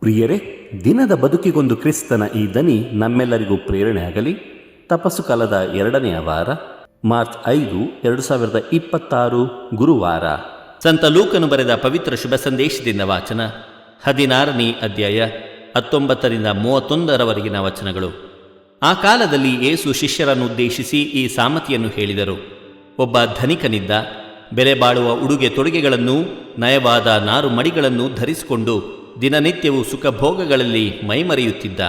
ಪ್ರಿಯರೇ, ದಿನದ ಬದುಕಿಗೊಂದು ಕ್ರಿಸ್ತನ ಈ ದನಿ ನಮ್ಮೆಲ್ಲರಿಗೂ ಪ್ರೇರಣೆ ಆಗಲಿ. ತಪಸ್ಸು ಕಾಲದ 2ನೆಯ ವಾರ, ಮಾರ್ಚ್ 5, 2026 ಗುರುವಾರ. ಸಂತ ಲೂಕನು ಬರೆದ ಪವಿತ್ರ ಶುಭ ಸಂದೇಶದಿಂದ ವಾಚನ. 16ನೇ ಅಧ್ಯಾಯ 19ರಿಂದ 31ರವರೆಗಿನ ವಚನಗಳು. ಆ ಕಾಲದಲ್ಲಿ ಯೇಸು ಶಿಷ್ಯರನ್ನು ಉದ್ದೇಶಿಸಿ ಈ ಸಾಮತಿಯನ್ನು ಹೇಳಿದರು. ಒಬ್ಬ ಧನಿಕನಿದ್ದ. ಬೆಲೆ ಬಾಳುವ ಉಡುಗೆ ತೊಡುಗೆಗಳನ್ನೂ ನಯವಾದ ನಾರು ಮಡಿಗಳನ್ನು ಧರಿಸಿಕೊಂಡು ದಿನನಿತ್ಯವೂ ಸುಖಭೋಗಗಳಲ್ಲಿ ಮೈಮರೆಯುತ್ತಿದ್ದ.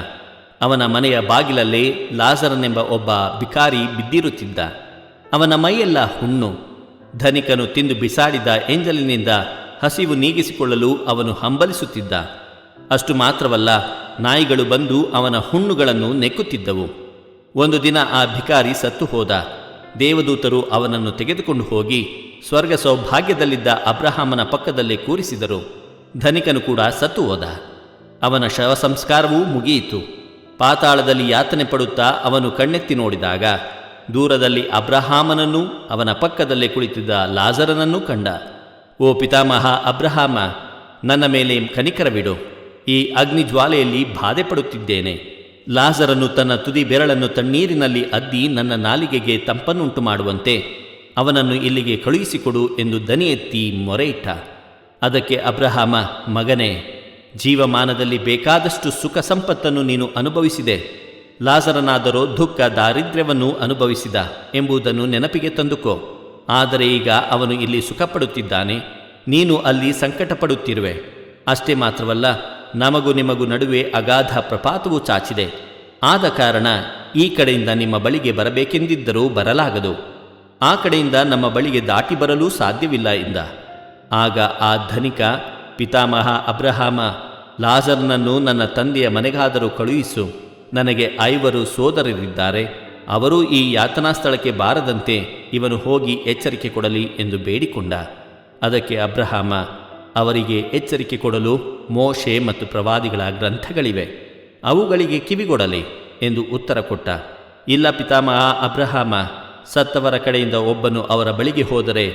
ಅವನ ಮನೆಯ ಬಾಗಿಲಲ್ಲೇ ಲಾಜರನೆಂಬ ಒಬ್ಬ ಬಿಕಾರಿ ಬಿದ್ದಿರುತ್ತಿದ್ದ. ಅವನ ಮೈಯೆಲ್ಲ ಹುಣ್ಣು. ಧನಿಕನು ತಿಂದು ಬಿಸಾಡಿದ ಎಂಜಲಿನಿಂದ ಹಸಿವು ನೀಗಿಸಿಕೊಳ್ಳಲು ಅವನು ಹಂಬಲಿಸುತ್ತಿದ್ದ. ಅಷ್ಟು ಮಾತ್ರವಲ್ಲ, ನಾಯಿಗಳು ಬಂದು ಅವನ ಹುಣ್ಣುಗಳನ್ನು ನೆಕ್ಕುತ್ತಿದ್ದವು. ಒಂದು ದಿನ ಆ ಭಿಕಾರಿ ಸತ್ತು ಹೋದ. ದೇವದೂತರು ಅವನನ್ನು ತೆಗೆದುಕೊಂಡು ಹೋಗಿ ಸ್ವರ್ಗ ಸೌಭಾಗ್ಯದಲ್ಲಿದ್ದ ಅಬ್ರಹಾಮನ ಪಕ್ಕದಲ್ಲೇ ಕೂರಿಸಿದರು. ಧನಿಕನು ಕೂಡ ಸತ್ತು ಹೋದ. ಅವನ ಶವ ಸಂಸ್ಕಾರವೂ ಮುಗಿಯಿತು. ಪಾತಾಳದಲ್ಲಿ ಯಾತನೆ ಪಡುತ್ತಾ ಅವನು ಕಣ್ಣೆತ್ತಿ ನೋಡಿದಾಗ ದೂರದಲ್ಲಿ ಅಬ್ರಹಾಮನನ್ನೂ ಅವನ ಪಕ್ಕದಲ್ಲೇ ಕುಳಿತಿದ್ದ ಲಾಜರನನ್ನೂ ಕಂಡ. ಓ ಪಿತಾಮಹ ಅಬ್ರಹಾಮ, ನನ್ನ ಮೇಲೆ ಕನಿಕರವಿಡು. ಈ ಅಗ್ನಿಜ್ವಾಲೆಯಲ್ಲಿ ಬಾಧೆ ಪಡುತ್ತಿದ್ದೇನೆ. ಲಾಜರನು ತನ್ನ ತುದಿ ಬೆರಳನ್ನು ತಣ್ಣೀರಿನಲ್ಲಿ ಅದ್ದಿ ನನ್ನ ನಾಲಿಗೆಗೆ ತಂಪನ್ನುಂಟು ಮಾಡುವಂತೆ ಅವನನ್ನು ಇಲ್ಲಿಗೆ ಕಳುಹಿಸಿಕೊಡು ಎಂದು ದನಿ ಎತ್ತಿ ಮೊರೆಯಿಟ್ಟ. ಅದಕ್ಕೆ ಅಬ್ರಹಾಮ, ಮಗನೇ, ಜೀವಮಾನದಲ್ಲಿ ಬೇಕಾದಷ್ಟು ಸುಖ ಸಂಪತ್ತನ್ನು ನೀನು ಅನುಭವಿಸಿದೆ. ಲಾಜರನಾದರೋ ದುಃಖ ದಾರಿದ್ರ್ಯವನ್ನು ಅನುಭವಿಸಿದ ಎಂಬುದನ್ನು ನೆನಪಿಗೆ ತಂದುಕೋ. ಆದರೆ ಈಗ ಅವನು ಇಲ್ಲಿ ಸುಖಪಡುತ್ತಿದ್ದಾನೆ, ನೀನು ಅಲ್ಲಿ ಸಂಕಟಪಡುತ್ತಿರುವೆ. ಅಷ್ಟೇ ಮಾತ್ರವಲ್ಲ, ನಮಗೂ ನಿಮಗೂ ನಡುವೆ ಅಗಾಧ ಪ್ರಪಾತವು ಚಾಚಿದೆ. ಆದ ಕಾರಣ ಈ ಕಡೆಯಿಂದ ನಿಮ್ಮ ಬಳಿಗೆ ಬರಬೇಕೆಂದಿದ್ದರೂ ಬರಲಾಗದು, ಆ ಕಡೆಯಿಂದ ನಮ್ಮ ಬಳಿಗೆ ದಾಟಿ ಬರಲೂ ಸಾಧ್ಯವಿಲ್ಲ ಎಂದ. ಆಗ ಆ ಧನಿಕ, ಪಿತಾಮಹ ಅಬ್ರಹಾಮ, ಲಾಜರನನ್ನು ನನ್ನ ತಂದೆಯ ಮನೆಗಾದರೂ ಕಳುಹಿಸು. ನನಗೆ 5 ಸೋದರರಿದ್ದಾರೆ. ಅವರೂ ಈ ಯಾತನಾ ಸ್ಥಳಕ್ಕೆ ಬಾರದಂತೆ ಇವನು ಹೋಗಿ ಎಚ್ಚರಿಕೆ ಕೊಡಲಿ ಎಂದು ಬೇಡಿಕೊಂಡ. ಅದಕ್ಕೆ ಅಬ್ರಹಾಮ, ಅವರಿಗೆ ಎಚ್ಚರಿಕೆ ಕೊಡಲು ಮೋಶೆ ಮತ್ತು ಪ್ರವಾದಿಗಳ ಗ್ರಂಥಗಳಿವೆ, ಅವುಗಳಿಗೆ ಕಿವಿಗೊಡಲಿ ಎಂದು ಉತ್ತರ ಕೊಟ್ಟ. ಇಲ್ಲ ಪಿತಾಮಹ ಅಬ್ರಹಾಮ, ಸತ್ತವರ ಕಡೆಯಿಂದ ಒಬ್ಬನು ಅವರ ಬಳಿಗೆ ಹೋದರೆ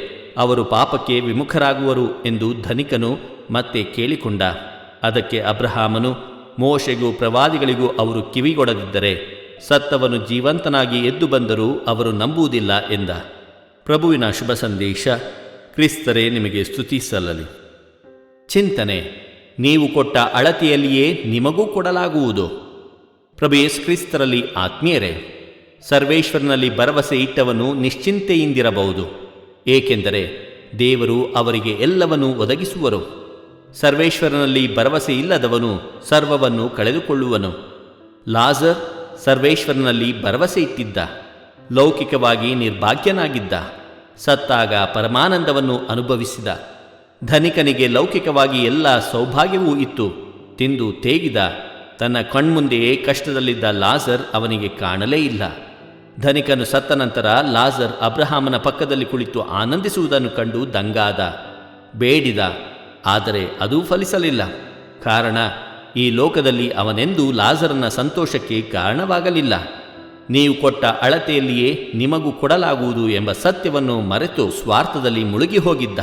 ಅವರು ಪಾಪಕ್ಕೆ ವಿಮುಖರಾಗುವರು ಎಂದು ಧನಿಕನು ಮತ್ತೆ ಕೇಳಿಕೊಂಡ. ಅದಕ್ಕೆ ಅಬ್ರಹಾಮನು, ಮೋಶೆಗೂ ಪ್ರವಾದಿಗಳಿಗೂ ಅವರು ಕಿವಿಗೊಡದಿದ್ದರೆ ಸತ್ತವನು ಜೀವಂತನಾಗಿ ಎದ್ದು ಬಂದರೂ ಅವರು ನಂಬುವುದಿಲ್ಲ ಎಂದ. ಪ್ರಭುವಿನ ಶುಭ ಸಂದೇಶ. ಕ್ರಿಸ್ತರೇ ನಿಮಗೆ ಸ್ತುತಿ ಸಲ್ಲಲಿ. ಚಿಂತನೆ. ನೀವು ಕೊಟ್ಟ ಅಳತೆಯಲ್ಲಿಯೇ ನಿಮಗೂ ಕೊಡಲಾಗುವುದು. ಪ್ರಭು ಯೇಸು ಕ್ರಿಸ್ತರಲ್ಲಿ ಆತ್ಮೀಯರೇ, ಸರ್ವೇಶ್ವರನಲ್ಲಿ ಭರವಸೆ ಇಟ್ಟವನು ನಿಶ್ಚಿಂತೆಯಿಂದಿರಬಹುದು, ಏಕೆಂದರೆ ದೇವರು ಅವರಿಗೆ ಎಲ್ಲವನ್ನೂ ಒದಗಿಸುವರು. ಸರ್ವೇಶ್ವರನಲ್ಲಿ ಭರವಸೆ ಇಲ್ಲದವನು ಸರ್ವವನ್ನು ಕಳೆದುಕೊಳ್ಳುವನು. ಲಾಜರ್ ಸರ್ವೇಶ್ವರನಲ್ಲಿ ಭರವಸೆ ಇಟ್ಟಿದ್ದ, ಲೌಕಿಕವಾಗಿ ನಿರ್ಭಾಗ್ಯನಾಗಿದ್ದ, ಸತ್ತಾಗ ಪರಮಾನಂದವನ್ನು ಅನುಭವಿಸಿದ. ಧನಿಕನಿಗೆ ಲೌಕಿಕವಾಗಿ ಎಲ್ಲ ಸೌಭಾಗ್ಯವೂ ಇತ್ತು, ತಿಂದು ತೇಗಿದ. ತನ್ನ ಕಣ್ಮುಂದೆಯೇ ಕಷ್ಟದಲ್ಲಿದ್ದ ಲಾಜರ್ ಅವನಿಗೆ ಕಾಣಲೇ ಇಲ್ಲ. ಧನಿಕನು ಸತ್ತ ನಂತರ ಲಾಜರ್ ಅಬ್ರಹಾಮನ ಪಕ್ಕದಲ್ಲಿ ಕುಳಿತು ಆನಂದಿಸುವುದನ್ನು ಕಂಡು ದಂಗಾದ, ಬೇಡಿದ. ಆದರೆ ಅದೂ ಫಲಿಸಲಿಲ್ಲ. ಕಾರಣ, ಈ ಲೋಕದಲ್ಲಿ ಅವನೆಂದೂ ಲಾಜರನ ಸಂತೋಷಕ್ಕೆ ಕಾರಣವಾಗಲಿಲ್ಲ. ನೀವು ಕೊಟ್ಟ ಅಳತೆಯಲ್ಲಿಯೇ ನಿಮಗೂ ಕೊಡಲಾಗುವುದು ಎಂಬ ಸತ್ಯವನ್ನು ಮರೆತು ಸ್ವಾರ್ಥದಲ್ಲಿ ಮುಳುಗಿ ಹೋಗಿದ್ದ.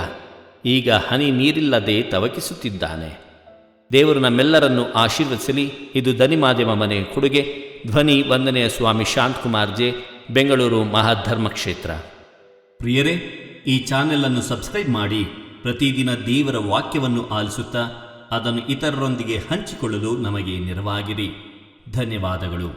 ಈಗ ಹನಿ ನೀರಿಲ್ಲದೆ ತವಕಿಸುತ್ತಿದ್ದಾನೆ. ದೇವರು ನಮ್ಮೆಲ್ಲರನ್ನು ಆಶೀರ್ವದಿಸಲಿ. ಇದು ಧನಿ ಮಾಧ್ಯಮ ಮನೆ ಕೊಡುಗೆ. ಧ್ವನಿ ವಂದನೆಯ ಸ್ವಾಮಿ ಶಾಂತಕುಮಾರ್ ಜೆ, ಬೆಂಗಳೂರು ಮಹಾಧರ್ಮ ಕ್ಷೇತ್ರ. ಪ್ರಿಯರೇ, ಈ ಚಾನೆಲ್ ಸಬ್ಸ್ಕ್ರೈಬ್ ಮಾಡಿ ಪ್ರತಿದಿನ ದೇವರ ವಾಕ್ಯವನ್ನು ಆಲಿಸುತ್ತಾ ಅದನ್ನು ಇತರರೊಂದಿಗೆ ಹಂಚಿಕೊಳ್ಳಲು ನಮಗೆ ನೆರವಾಗಿರಿ. ಧನ್ಯವಾದಗಳು.